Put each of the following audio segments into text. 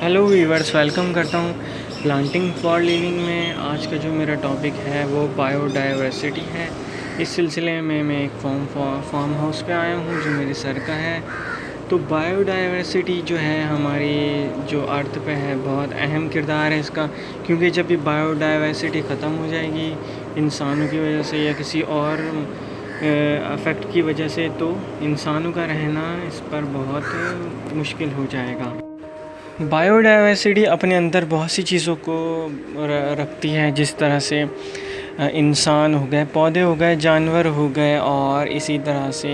Hello viewers, welcome करता हूँ planting for living में। आज का जो मेरा टॉपिक है वो बायोडाइवर्सिटी है। इस सिलसिले में मैं एक फार्म हाउस पे आया हूँ जो मेरे सर का है। तो बायोडाइवर्सिटी जो है हमारी जो अर्थ पे है, बहुत अहम किरदार है इसका, क्योंकि जब ये बायोडाइवर्सिटी ख़त्म हो जाएगी इंसानों की वजह से या किसी और अफेक्ट की वजह से, तो इंसानों का रहना इस पर बहुत मुश्किल हो जाएगा। बायोडाइवर्सिटी अपने अंदर बहुत सी चीज़ों को रखती है, जिस तरह से इंसान हो गए, पौधे हो गए, जानवर हो गए, और इसी तरह से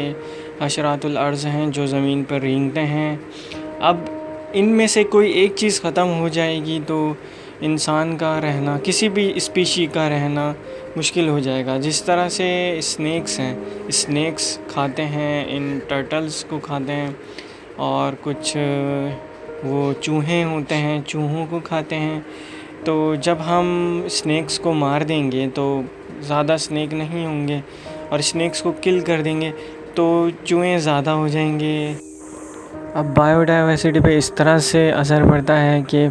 हशरातुल अर्ज़ हैं जो ज़मीन पर रेंगते हैं। अब इनमें से कोई एक चीज़ ख़त्म हो जाएगी तो इंसान का रहना, किसी भी स्पीशी का रहना मुश्किल हो जाएगा। जिस तरह से स्नेक्स हैं, स्नेक्स खाते हैं, इन टर्टल्स को खाते हैं, और कुछ वो चूहे होते हैं, चूहों को खाते हैं। तो जब हम स्नेक्स को मार देंगे तो ज़्यादा स्नेक नहीं होंगे, और स्नेक्स को किल कर देंगे तो चूहे ज़्यादा हो जाएंगे। अब बायोडाइवर्सिटी पे इस तरह से असर पड़ता है कि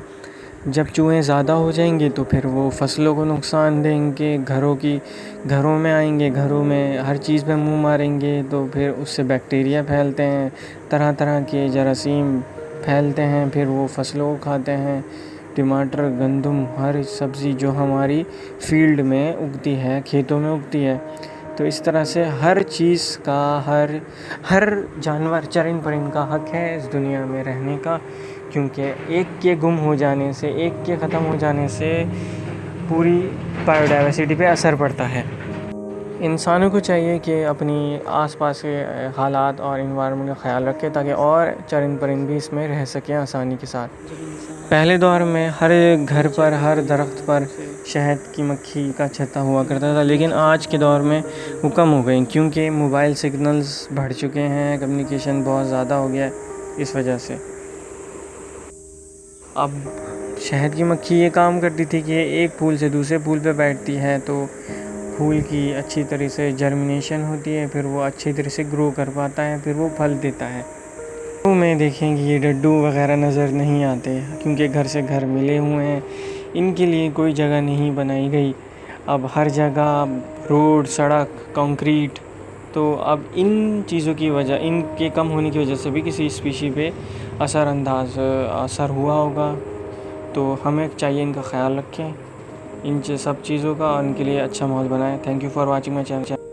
जब चूहे ज़्यादा हो जाएंगे तो फिर वो फसलों को नुकसान देंगे, घरों में आएंगे, घरों में हर चीज़ पे मुंह मारेंगे, तो फिर उससे बैक्टीरिया फैलते हैं, तरह तरह के जरासीम फैलते हैं, फिर वो फसलों को खाते हैं। टमाटर, गंदम, हर सब्ज़ी जो हमारी फील्ड में उगती है, खेतों में उगती है। तो इस तरह से हर चीज़ का, हर जानवर, चरिंद परिंद का हक है इस दुनिया में रहने का, क्योंकि एक के गुम हो जाने से, एक के ख़त्म हो जाने से पूरी बायोडाइवर्सिटी पे असर पड़ता है। इंसानों को चाहिए कि अपनी आसपास के हालात और इन्वायरमेंट का ख्याल रखें, ताकि और चरिंद परिंद भी इसमें रह सकें आसानी के साथ। पहले दौर में हर घर पर, हर दरख्त पर शहद की मक्खी का छत्ता हुआ करता था, लेकिन आज के दौर में वो कम हो गई, क्योंकि मोबाइल सिग्नल्स बढ़ चुके हैं, कम्युनिकेशन बहुत ज़्यादा हो गया है। इस वजह से अब शहद की मक्खी ये काम करती थी कि एक फूल से दूसरे फूल पे बैठती है, तो फूल की अच्छी तरह से जर्मिनेशन होती है, फिर वो अच्छी तरह से ग्रो कर पाता है, फिर वो फल देता है। तो में देखेंगे ये डड्डू वगैरह नज़र नहीं आते, क्योंकि घर से घर मिले हुए हैं, इनके लिए कोई जगह नहीं बनाई गई। अब हर जगह रोड, सड़क, कंक्रीट, तो अब इन चीज़ों की वजह, इनके कम होने की वजह से भी किसी स्पीशी पे असर हुआ होगा। तो हमें चाहिए इनका ख्याल रखें, इन सब चीज़ों का, और इनके लिए अच्छा माहौल बनाएं। Thank you for watching my channel.